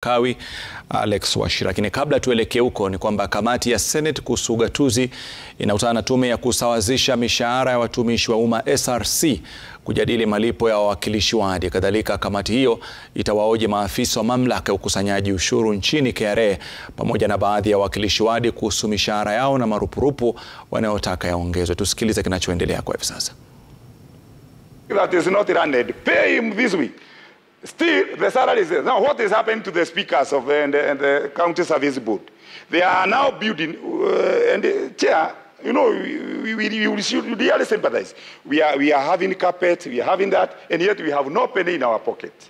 Kawi Alex Washira. Lakini kabla tuelekee huko ni kwamba kamati ya Seneti kuhusu ugatuzi inakutana na tume ya kusawazisha mishahara ya watumishi wa umma SRC kujadili malipo ya wawakilishi wadi. Kadhalika kamati hiyo itawahoji maafisa wa mamlaka ya ukusanyaji ushuru nchini KRA pamoja na baadhi ya wawakilishi wadi kuhusu mishahara yao na marupurupu wanayotaka yaongezwe. Tusikilize kinachoendelea kwa hivi sasa. That is not landed. Pay him this week. Still, the salary is there. Now, what is happening to the speakers of the county service board? They are now building, and the chair, you know, we should really sympathize. We are having carpet, we are having that, and yet we have no penny in our pocket.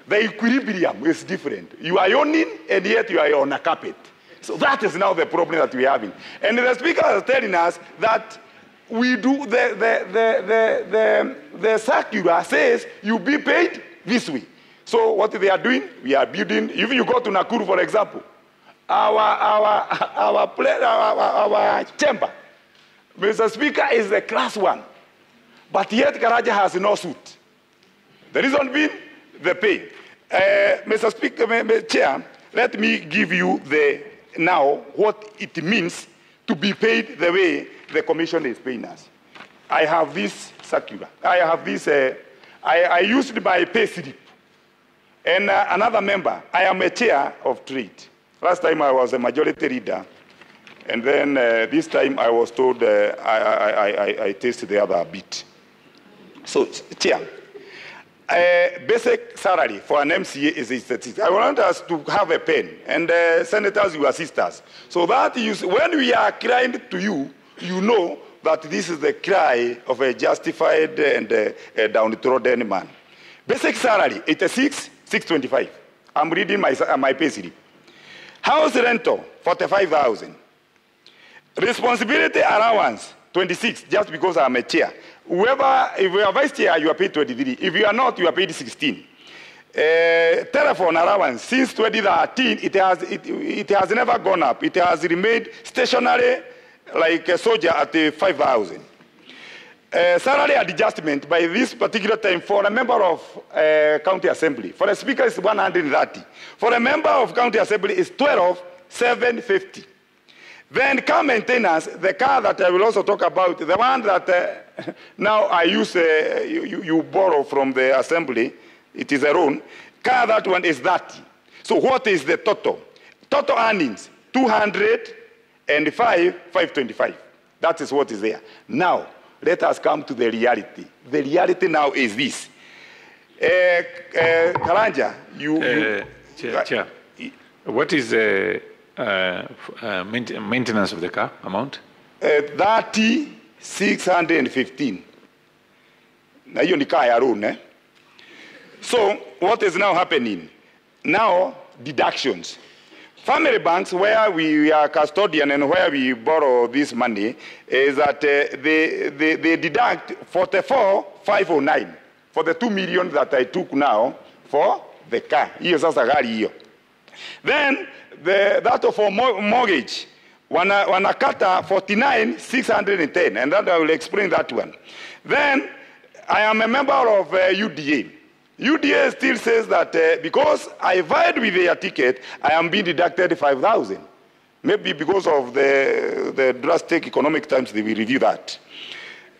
The equilibrium is different. You are earning, and yet you are on a carpet. So that is now the problem that we are having. And the speaker is telling us that we do, the circular says you be paid this way. So what they are doing, we are building. If you go to Nakuru, for example, our chamber, Mr. Speaker, is the class 1, but yet Karaja has no suit. The reason being the pay. Mr. Speaker, Mr. Chair, let me give you now what it means to be paid the way the commission is paying us. I have this circular. I have this. I used my pay slip. And another member, I am a chair of trade. Last time I was a majority leader. And then this time I was told I tasted the other bit. So, chair, basic salary for an MCA is 36. I want us to have a pen. And senators, you assist us. So that when we are crying to you, you know that this is the cry of a justified and downtrodden man. Basic salary, 86,625. I'm reading my pay slip. House rental, 45,000. Responsibility allowance, 26, just because I'm a chair. If you are vice chair, you are paid 23. If you are not, you are paid 16. Telephone allowance, since 2013, it has never gone up. It has remained stationary like a soldier at 5,000. Salary adjustment by this particular time for a member of county assembly. For a speaker is 130. For a member of county assembly is 12,750. Then car maintenance, the car that I will also talk about, the one that now I use, you borrow from the assembly, it is a loan. Car, that one is 30. So what is the total? Total earnings, 205,525. That is what is there. Now, let us come to the reality. The reality now is this. Karanja, Chair, what is the maintenance of the car amount? 30,615. Now you need car alone, eh? So what is now happening? Now deductions. Family banks, where we are custodian and where we borrow this money, is that they deduct 44,509 for the 2 million that I took now for the car. Then that for mortgage, wanakata 49,610, and that I will explain that one. Then I am a member of UDA. UDA still says that because I vied with their ticket, I am being deducted 5,000. Maybe because of the drastic economic times, they will review that.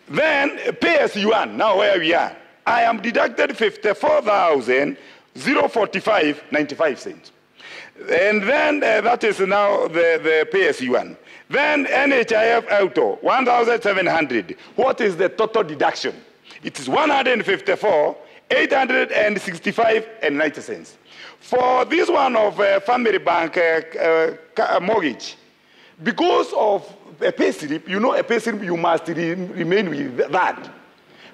Then PSU1, now where we are, I am deducted 54,045.95 cents. And then that is now the PSU1. Then NHIF auto, 1,700. What is the total deduction? It is 154,865.90 cents. For this one of family bank mortgage, because of a pay slip, you know a pay slip, you must remain with that.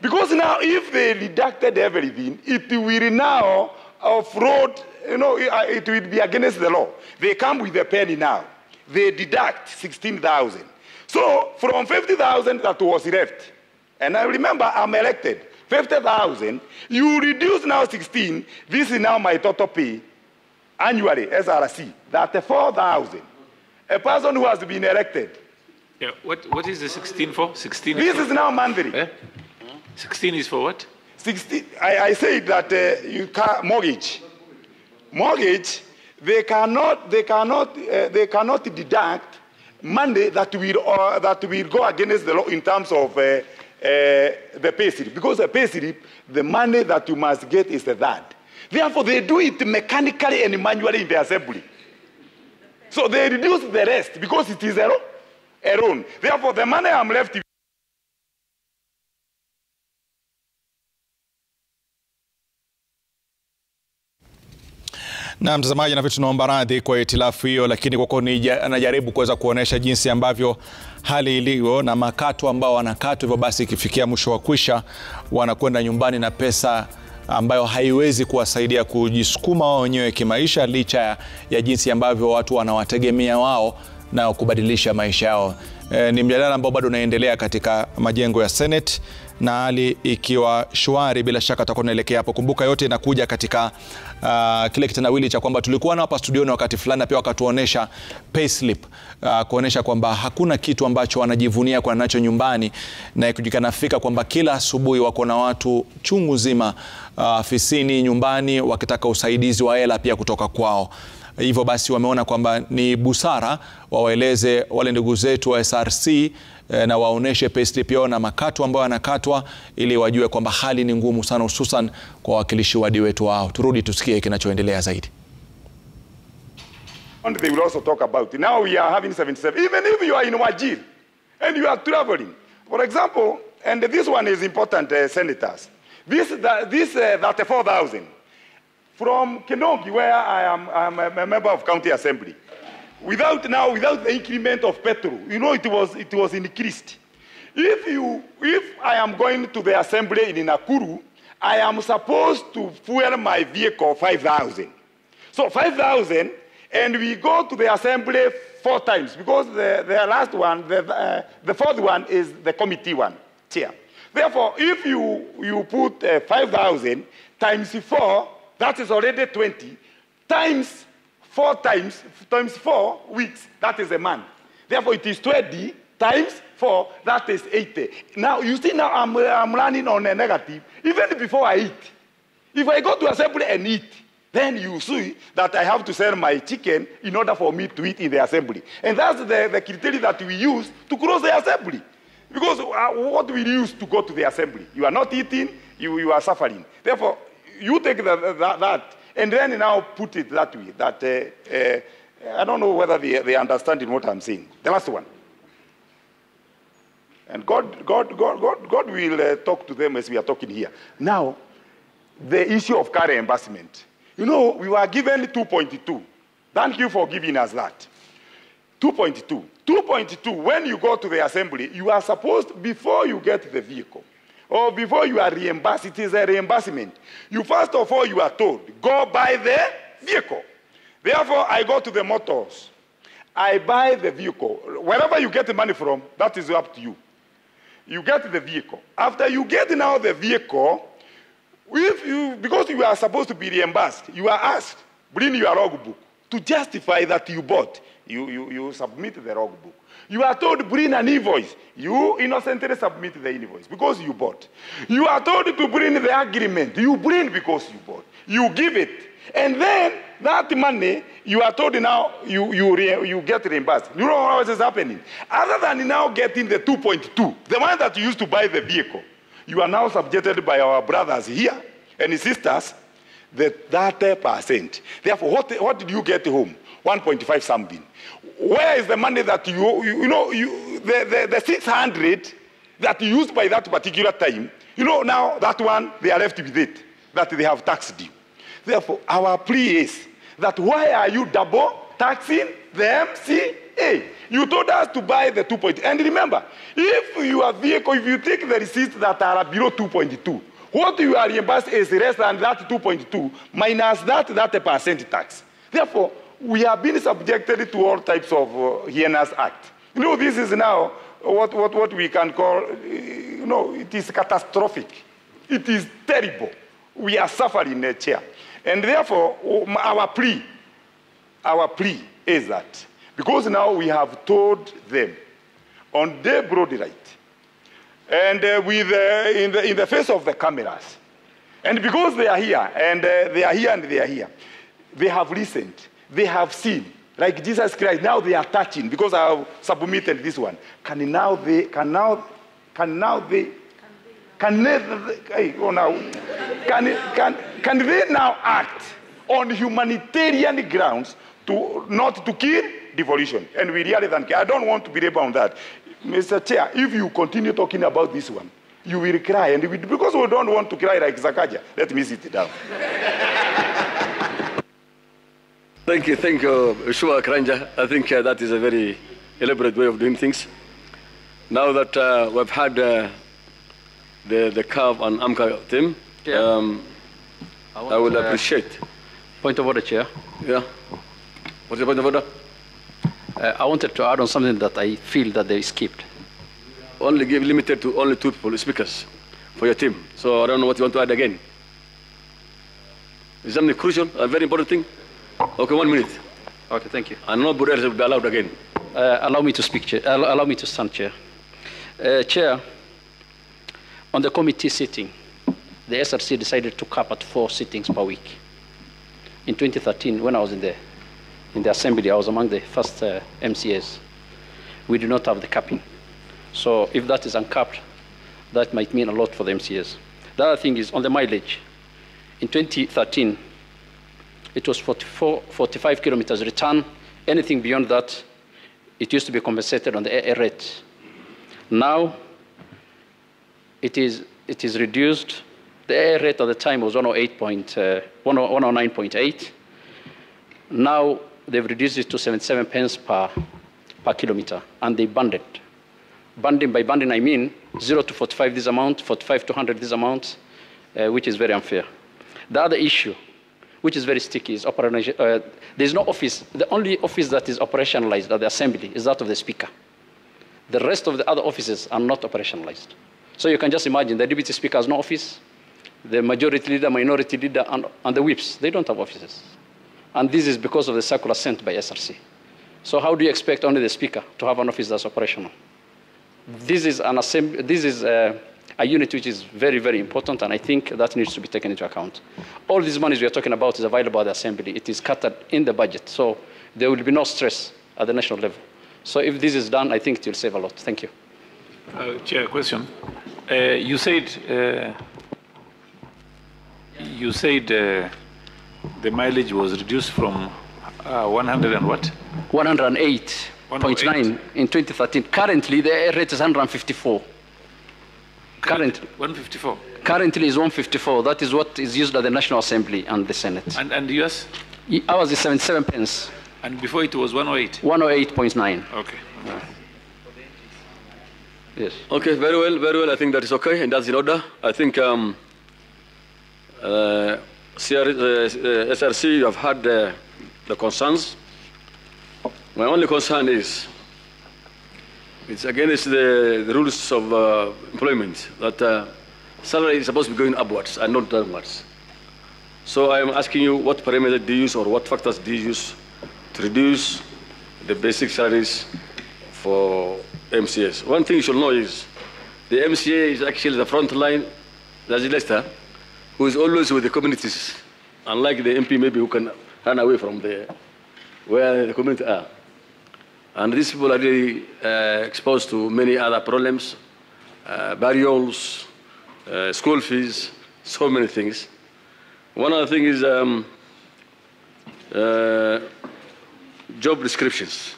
Because now if they deducted everything, it will now off-road, you know, it will be against the law. They come with a penny now. They deduct 16,000. So from 50,000 that was left, and I remember I'm elected, 50,000, you reduce now 16, this is now my total pay, annually, SRC, 34,000. A person who has been elected. Yeah, what is the 16 for? 16? This is now monthly. 16 is for what? 16, I say that you can't mortgage. Mortgage they cannot deduct money that will go against the law in terms of the pay slip. Because the pay slip, the money that you must get is the that. Therefore, they do it mechanically and manually in the assembly. So they reduce the rest because it is error. Therefore, the money I'm left. Na mtazamaji, na vitu tunaomba radhi kwa itilafu hiyo, lakini kwa kweli anajaribu kuweza kuonesha jinsi ambavyo hali ilivyo na makato ambao wanakatwa, hivyo basi ikifikia mwisho wa kwisha wanakwenda nyumbani na pesa ambayo haiwezi kuwasaidia kujisukuma wao wenyewe kimaisha, licha ya jinsi ambavyo watu wanawategemea wao na kubadilisha maisha yao. Ni mjadala ambao bado unaendelea katika majengo ya Senate, na hali ikiwa shwari bila shaka tutakuwa tunaelekea hapo. Kumbuka yote inakuja katika kile kitendawili cha kwamba tulikuwa na hapa studioni wakati fulani na pia wakatuonesha payslip, kuonesha kwamba hakuna kitu ambacho wanajivunia kwa nacho nyumbani, na ikijulikana kwamba kila asubuhi wako na watu chungu zima afisini nyumbani wakitaka usaidizi wa hela pia kutoka kwao. Hivyo basi wameona kwamba ni busara wawaeleze wale ndugu zetu wa SRC na waoneshe payslip yao na makato ambayo yanakatwa, ili wajue kwamba hali ni ngumu sana, hususan kwa wawakilishi wadi wetu wao. Turudi tusikie kinachoendelea zaidi. And they will also talk about it. Now we are having 77. Even if you are in Wajir and you are traveling, for example, and this one is important, senators. This 34,000 from Kenongi, where I'm a member of county assembly. Without the increment of petrol, you know, it was increased. If I am going to the assembly in Nakuru, I am supposed to fuel my vehicle 5,000. So 5,000, and we go to the assembly 4 times, because the last one, the fourth one is the committee one, chair. Therefore, if you put 5,000 times 4, that is already 20, times 4 weeks, that is a month. Therefore, it is 20 times 4, that is 80. Now, you see, now I'm running on a negative, even before I eat. If I go to assembly and eat, then you see that I have to sell my chicken in order for me to eat in the assembly. And that's the criteria that we use to cross the assembly. Because what we use to go to the assembly? You are not eating, you are suffering. Therefore, you take that, and then now put it that way. That I don't know whether they understand what I'm saying. The last one. And God will talk to them as we are talking here. Now, the issue of car reimbursement. You know, we were given 2.2. Thank you for giving us that. 2.2. 2.2, when you go to the assembly, you are supposed, before you get the vehicle, or before you are reimbursed, it is a reimbursement. You first of all, you are told, go buy the vehicle. Therefore, I go to the motors. I buy the vehicle. Wherever you get the money from, that is up to you. You get the vehicle. After you get now the vehicle, because you are supposed to be reimbursed, you are asked, bring your logbook to justify that you bought. You submit the logbook. You are told bring an invoice. You innocently submit the invoice because you bought. You are told to bring the agreement. You bring because you bought. You give it. And then that money, you are told now you get reimbursed. You know what is happening? Other than now getting the 2.2, the one that you used to buy the vehicle, you are now subjected by our brothers here and sisters, the 30%. Therefore, what did you get home? 1.5 something. Where is the money that the 600 that you used by that particular time, now that one, they are left with it, that they have tax due. Therefore, our plea is that why are you double taxing the MCA? You told us to buy the 2.2. And remember, if your vehicle, if you take the receipts that are below 2.2, what you are reimbursed is less than that 2.2 minus that percent tax. Therefore, we have been subjected to all types of heinous act. This is now what we can call, it is catastrophic. It is terrible. We are suffering a chair. And therefore, our plea is that, because now we have told them on their broad right, and in the face of the cameras, and because they are here, and they are here, they have listened, They have seen, like Jesus Christ, now they are touching because I have submitted this one. Can they now act on humanitarian grounds not to kill devolution? And we really don't care. I don't want to be able on that. Mr. Chair, if you continue talking about this one, you will cry. And because we don't want to cry like Zakaja, let me sit down. Thank you, Shua Karanja. I think that is a very elaborate way of doing things. Now that we've had the CAV and AMCA team, I will appreciate. Point of order, Chair. Yeah. What's the point of order? I wanted to add on something that I feel that they skipped. Only give limited to only 2 people, speakers, for your team. So I don't know what you want to add again. Is something crucial, a very important thing? Okay, 1 minute. Okay, thank you. And nobody else will be allowed again. Allow me to speak, Chair. Allow me to stand, Chair. Chair, on the committee sitting, the SRC decided to cap at 4 sittings per week. In 2013, when I was in the assembly, I was among the first MCAs. We do not have the capping. So if that is uncapped, that might mean a lot for the MCAs. The other thing is on the mileage. In 2013, it was 45 kilometers return. Anything beyond that, it used to be compensated on the AA rate. Now, it is reduced. The AA rate at the time was 109.8. Now, they've reduced it to 77 pence per kilometer, and they banded. Banding, by banding, I mean 0 to 45 this amount, 45 to 100 this amount, which is very unfair. The other issue, which is very sticky, is there's no office. The only office that is operationalized at the assembly is that of the speaker. The rest of the other offices are not operationalized. So you can just imagine the deputy speaker has no office, the majority leader, minority leader, and the whips, they don't have offices. And this is because of the circular sent by SRC. So how do you expect only the speaker to have an office that's operational? This is a unit which is very, very important, and I think that needs to be taken into account. All these monies we are talking about is available at the assembly. It is cut in the budget, so there will be no stress at the national level. So if this is done, I think it will save a lot. Thank you. Chair, question. You said the mileage was reduced from 100 and what? 108.9 in 2013. Currently, the air rate is 154. Currently 154. Currently is 154. That is what is used at the National Assembly and the Senate. And yours? Ours is 77 pence. And before it was 108? 108.9. Okay. Yes. Okay, very well, very well. I think that is okay, and that's in order. I think SRC, you have had the concerns. My only concern is it's against the rules of employment that salary is supposed to be going upwards and not downwards. So I am asking you, what parameter do you use or what factors do you use to reduce the basic salaries for MCAs? One thing you should know is the MCA is actually the front line legislator who is always with the communities, unlike the MP maybe who can run away from where the community are. And these people are really exposed to many other problems, burials, school fees, so many things. One other thing is job descriptions.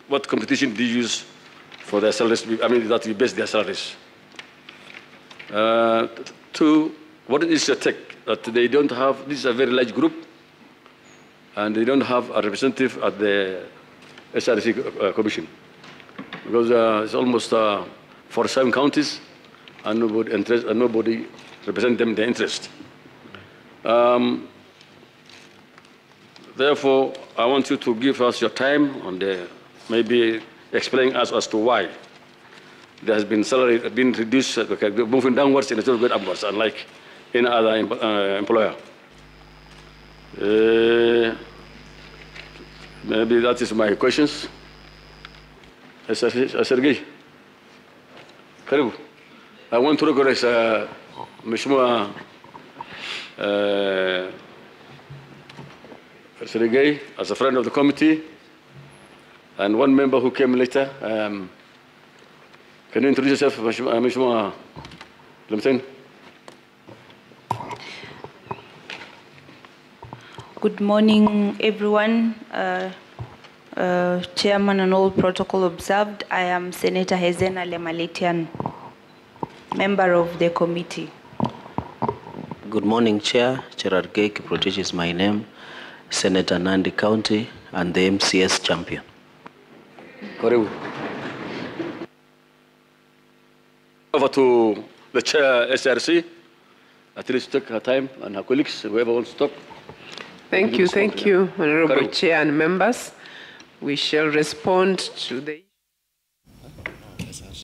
What competition do you use for their salaries? I mean, that you base their salaries. 2, what is your take that they don't have? This is a very large group, and they don't have a representative at the SRC commission, because it's almost 47 counties, and nobody represents them their interest. Therefore, I want you to give us your time and maybe explain us as to why there has been salary being reduced, moving downwards instead of going upwards, unlike any other employer. Maybe that is my questions. SRG, karibu. I want to recognize Mheshimiwa Sergei, as a friend of the committee, and one member who came later. Can you introduce yourself, Mheshimiwa Lemten? Good morning, everyone. Chairman and all protocol observed. I am Senator Hezena Lemaletian, member of the committee. Good morning, Chair. Gerard Gay Kiprotich is my name, Senator Nandi County, and the MCS champion. Over to the Chair SRC. At least take her time, and her colleagues, whoever wants to talk. Thank you, Honorable Chair and members. We shall respond to the